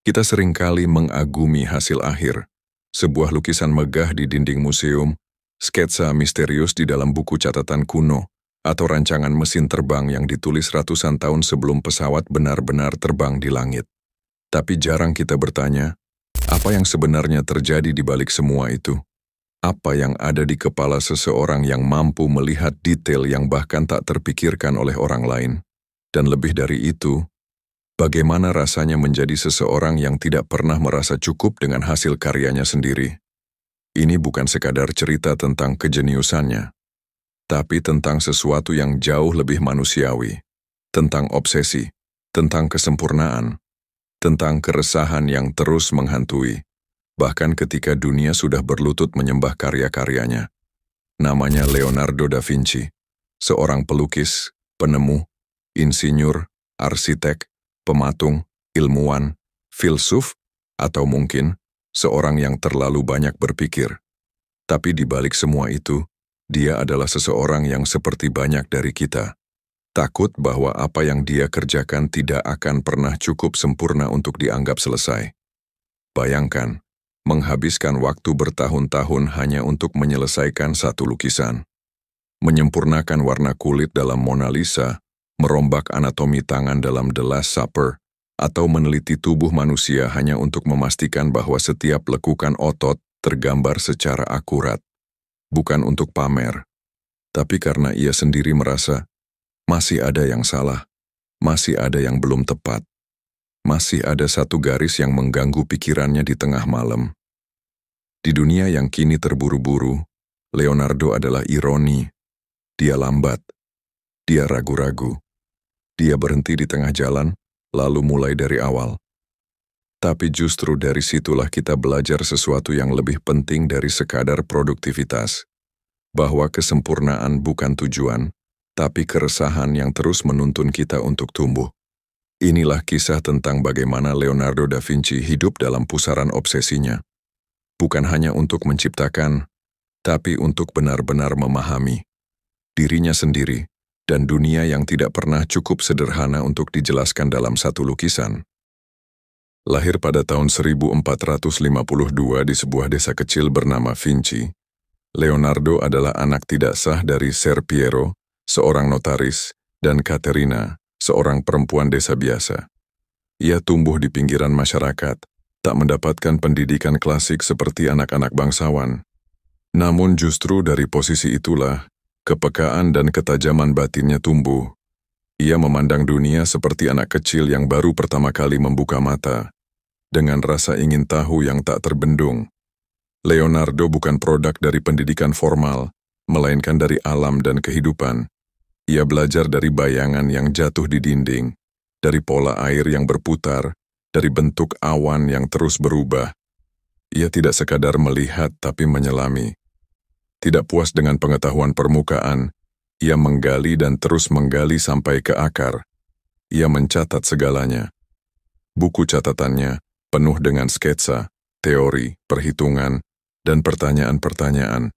Kita seringkali mengagumi hasil akhir, sebuah lukisan megah di dinding museum, sketsa misterius di dalam buku catatan kuno, atau rancangan mesin terbang yang ditulis ratusan tahun sebelum pesawat benar-benar terbang di langit. Tapi jarang kita bertanya, apa yang sebenarnya terjadi di balik semua itu? Apa yang ada di kepala seseorang yang mampu melihat detail yang bahkan tak terpikirkan oleh orang lain? Dan lebih dari itu, bagaimana rasanya menjadi seseorang yang tidak pernah merasa cukup dengan hasil karyanya sendiri? Ini bukan sekadar cerita tentang kejeniusannya, tapi tentang sesuatu yang jauh lebih manusiawi, tentang obsesi, tentang kesempurnaan, tentang keresahan yang terus menghantui, bahkan ketika dunia sudah berlutut menyembah karya-karyanya. Namanya Leonardo da Vinci, seorang pelukis, penemu, insinyur, arsitek, pematung, ilmuwan, filsuf, atau mungkin seorang yang terlalu banyak berpikir. Tapi di balik semua itu, dia adalah seseorang yang seperti banyak dari kita. Takut bahwa apa yang dia kerjakan tidak akan pernah cukup sempurna untuk dianggap selesai. Bayangkan, menghabiskan waktu bertahun-tahun hanya untuk menyelesaikan satu lukisan. Menyempurnakan warna kulit dalam Mona Lisa, merombak anatomi tangan dalam The Last Supper, atau meneliti tubuh manusia hanya untuk memastikan bahwa setiap lekukan otot tergambar secara akurat. Bukan untuk pamer, tapi karena ia sendiri merasa masih ada yang salah, masih ada yang belum tepat, masih ada satu garis yang mengganggu pikirannya di tengah malam. Di dunia yang kini terburu-buru, Leonardo adalah ironi. Dia lambat, dia ragu-ragu, dia berhenti di tengah jalan, lalu mulai dari awal. Tapi justru dari situlah kita belajar sesuatu yang lebih penting dari sekadar produktivitas, bahwa kesempurnaan bukan tujuan, tapi keresahan yang terus menuntun kita untuk tumbuh. Inilah kisah tentang bagaimana Leonardo da Vinci hidup dalam pusaran obsesinya. Bukan hanya untuk menciptakan, tapi untuk benar-benar memahami dirinya sendiri dan dunia yang tidak pernah cukup sederhana untuk dijelaskan dalam satu lukisan. Lahir pada tahun 1452 di sebuah desa kecil bernama Vinci, Leonardo adalah anak tidak sah dari Ser Piero, seorang notaris, dan Caterina, seorang perempuan desa biasa. Ia tumbuh di pinggiran masyarakat, tak mendapatkan pendidikan klasik seperti anak-anak bangsawan. Namun justru dari posisi itulah, kepekaan dan ketajaman batinnya tumbuh. Ia memandang dunia seperti anak kecil yang baru pertama kali membuka mata, dengan rasa ingin tahu yang tak terbendung. Leonardo bukan produk dari pendidikan formal, melainkan dari alam dan kehidupan. Ia belajar dari bayangan yang jatuh di dinding, dari pola air yang berputar, dari bentuk awan yang terus berubah. Ia tidak sekadar melihat tapi menyelami. Tidak puas dengan pengetahuan permukaan, ia menggali dan terus menggali sampai ke akar. Ia mencatat segalanya. Buku catatannya penuh dengan sketsa, teori, perhitungan, dan pertanyaan-pertanyaan.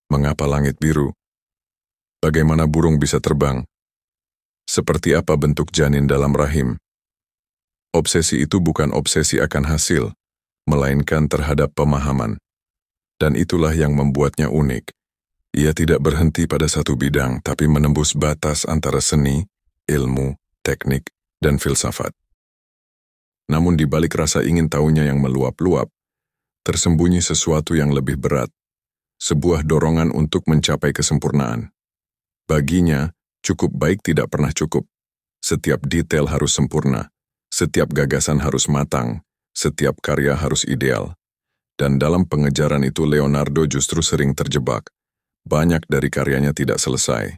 Mengapa langit biru? Bagaimana burung bisa terbang? Seperti apa bentuk janin dalam rahim? Obsesi itu bukan obsesi akan hasil, melainkan terhadap pemahaman. Dan itulah yang membuatnya unik. Ia tidak berhenti pada satu bidang, tapi menembus batas antara seni, ilmu, teknik, dan filsafat. Namun di balik rasa ingin tahunya yang meluap-luap, tersembunyi sesuatu yang lebih berat, sebuah dorongan untuk mencapai kesempurnaan. Baginya, cukup baik tidak pernah cukup. Setiap detail harus sempurna. Setiap gagasan harus matang, setiap karya harus ideal. Dan dalam pengejaran itu Leonardo justru sering terjebak. Banyak dari karyanya tidak selesai.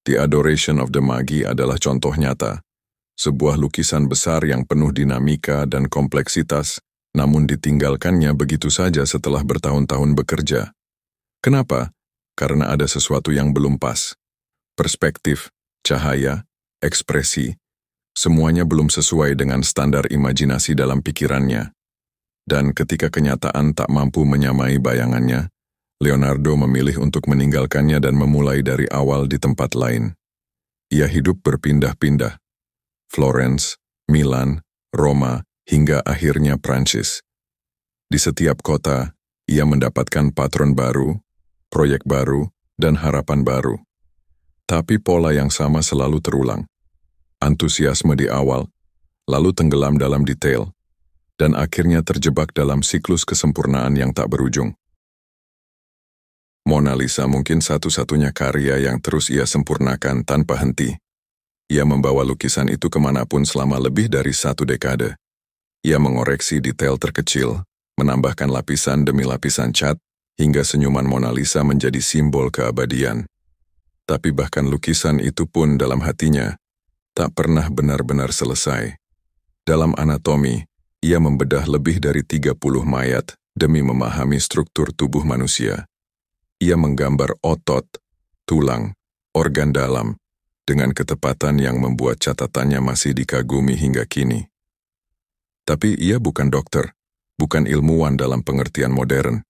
The Adoration of the Magi adalah contoh nyata. Sebuah lukisan besar yang penuh dinamika dan kompleksitas, namun ditinggalkannya begitu saja setelah bertahun-tahun bekerja. Kenapa? Karena ada sesuatu yang belum pas. Perspektif, cahaya, ekspresi, semuanya belum sesuai dengan standar imajinasi dalam pikirannya. Dan ketika kenyataan tak mampu menyamai bayangannya, Leonardo memilih untuk meninggalkannya dan memulai dari awal di tempat lain. Ia hidup berpindah-pindah. Florence, Milan, Roma, hingga akhirnya Prancis. Di setiap kota, ia mendapatkan patron baru, proyek baru, dan harapan baru. Tapi pola yang sama selalu terulang. Antusiasme di awal, lalu tenggelam dalam detail, dan akhirnya terjebak dalam siklus kesempurnaan yang tak berujung. Mona Lisa mungkin satu-satunya karya yang terus ia sempurnakan tanpa henti. Ia membawa lukisan itu kemanapun selama lebih dari 1 dekade. Ia mengoreksi detail terkecil, menambahkan lapisan demi lapisan cat, hingga senyuman Mona Lisa menjadi simbol keabadian. Tapi bahkan lukisan itu pun dalam hatinya, tak pernah benar-benar selesai. Dalam anatomi, ia membedah lebih dari 30 mayat demi memahami struktur tubuh manusia. Ia menggambar otot, tulang, organ dalam, dengan ketepatan yang membuat catatannya masih dikagumi hingga kini. Tapi ia bukan dokter, bukan ilmuwan dalam pengertian modern.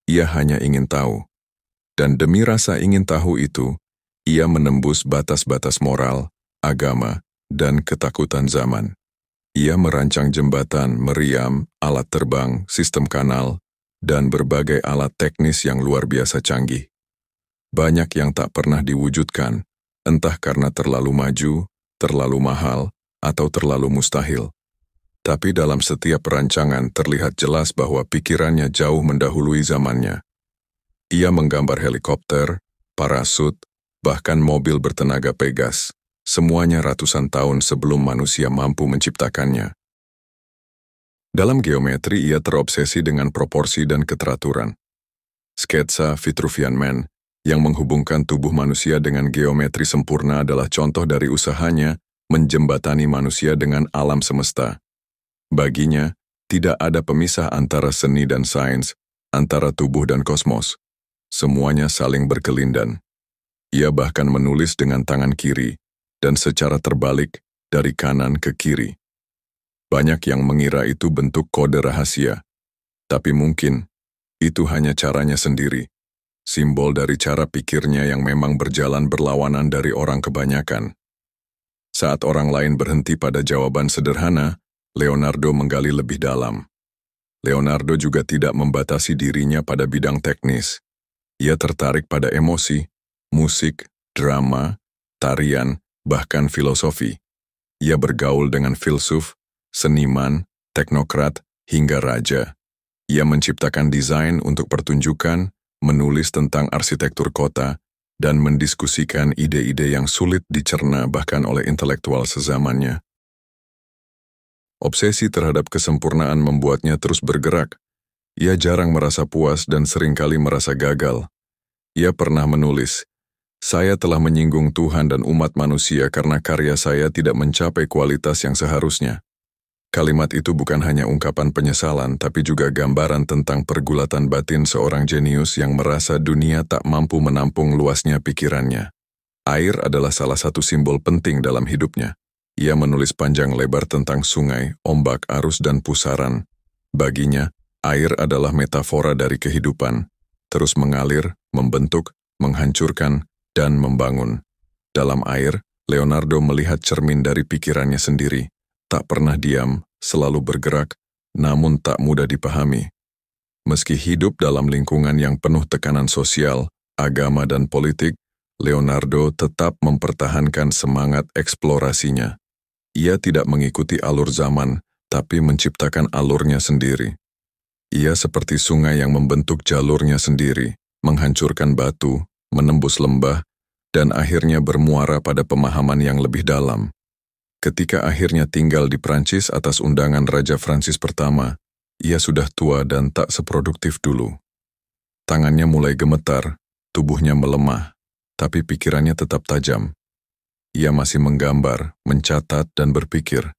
Ia hanya ingin tahu. Dan demi rasa ingin tahu itu, ia menembus batas-batas moral, agama, dan ketakutan zaman. Ia merancang jembatan, meriam, alat terbang, sistem kanal, dan berbagai alat teknis yang luar biasa canggih. Banyak yang tak pernah diwujudkan, entah karena terlalu maju, terlalu mahal, atau terlalu mustahil. Tapi dalam setiap rancangan terlihat jelas bahwa pikirannya jauh mendahului zamannya. Ia menggambar helikopter, parasut, bahkan mobil bertenaga Pegas, semuanya ratusan tahun sebelum manusia mampu menciptakannya. Dalam geometri ia terobsesi dengan proporsi dan keteraturan. Sketsa Vitruvian Man yang menghubungkan tubuh manusia dengan geometri sempurna adalah contoh dari usahanya menjembatani manusia dengan alam semesta. Baginya, tidak ada pemisah antara seni dan sains, antara tubuh dan kosmos. Semuanya saling berkelindan. Ia bahkan menulis dengan tangan kiri, dan secara terbalik dari kanan ke kiri. Banyak yang mengira itu bentuk kode rahasia, tapi mungkin itu hanya caranya sendiri, simbol dari cara pikirnya yang memang berjalan berlawanan dari orang kebanyakan. Saat orang lain berhenti pada jawaban sederhana, Leonardo menggali lebih dalam. Leonardo juga tidak membatasi dirinya pada bidang teknis. Ia tertarik pada emosi, musik, drama, tarian, bahkan filosofi. Ia bergaul dengan filsuf, seniman, teknokrat, hingga raja. Ia menciptakan desain untuk pertunjukan, menulis tentang arsitektur kota, dan mendiskusikan ide-ide yang sulit dicerna bahkan oleh intelektual sezamannya. Obsesi terhadap kesempurnaan membuatnya terus bergerak. Ia jarang merasa puas dan seringkali merasa gagal. Ia pernah menulis, "Saya telah menyinggung Tuhan dan umat manusia karena karya saya tidak mencapai kualitas yang seharusnya." Kalimat itu bukan hanya ungkapan penyesalan, tapi juga gambaran tentang pergulatan batin seorang jenius yang merasa dunia tak mampu menampung luasnya pikirannya. Air adalah salah satu simbol penting dalam hidupnya. Ia menulis panjang lebar tentang sungai, ombak, arus, dan pusaran. Baginya, air adalah metafora dari kehidupan, terus mengalir, membentuk, menghancurkan, dan membangun. Dalam air, Leonardo melihat cermin dari pikirannya sendiri. Tak pernah diam, selalu bergerak, namun tak mudah dipahami. Meski hidup dalam lingkungan yang penuh tekanan sosial, agama, dan politik, Leonardo tetap mempertahankan semangat eksplorasinya. Ia tidak mengikuti alur zaman, tapi menciptakan alurnya sendiri. Ia seperti sungai yang membentuk jalurnya sendiri, menghancurkan batu, menembus lembah, dan akhirnya bermuara pada pemahaman yang lebih dalam. Ketika akhirnya tinggal di Prancis atas undangan Raja Francis pertama, ia sudah tua dan tak seproduktif dulu. Tangannya mulai gemetar, tubuhnya melemah, tapi pikirannya tetap tajam. Ia masih menggambar, mencatat, dan berpikir.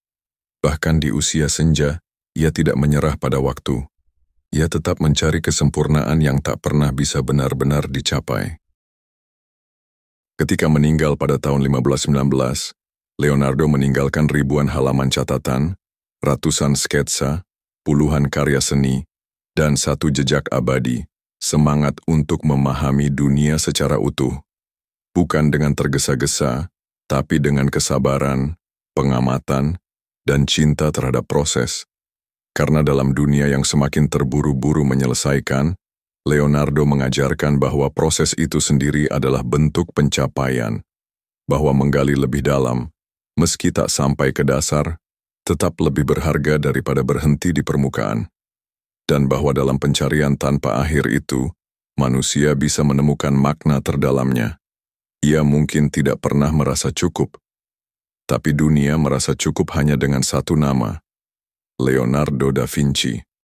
Bahkan di usia senja, ia tidak menyerah pada waktu. Ia tetap mencari kesempurnaan yang tak pernah bisa benar-benar dicapai. Ketika meninggal pada tahun 1519, Leonardo meninggalkan ribuan halaman catatan, ratusan sketsa, puluhan karya seni, dan satu jejak abadi, semangat untuk memahami dunia secara utuh. Bukan dengan tergesa-gesa, tapi dengan kesabaran, pengamatan, dan cinta terhadap proses. Karena dalam dunia yang semakin terburu-buru menyelesaikan, Leonardo mengajarkan bahwa proses itu sendiri adalah bentuk pencapaian, bahwa menggali lebih dalam, meski tak sampai ke dasar, tetap lebih berharga daripada berhenti di permukaan. Dan bahwa dalam pencarian tanpa akhir itu, manusia bisa menemukan makna terdalamnya. Ia mungkin tidak pernah merasa cukup, tapi dunia merasa cukup hanya dengan satu nama, Leonardo da Vinci.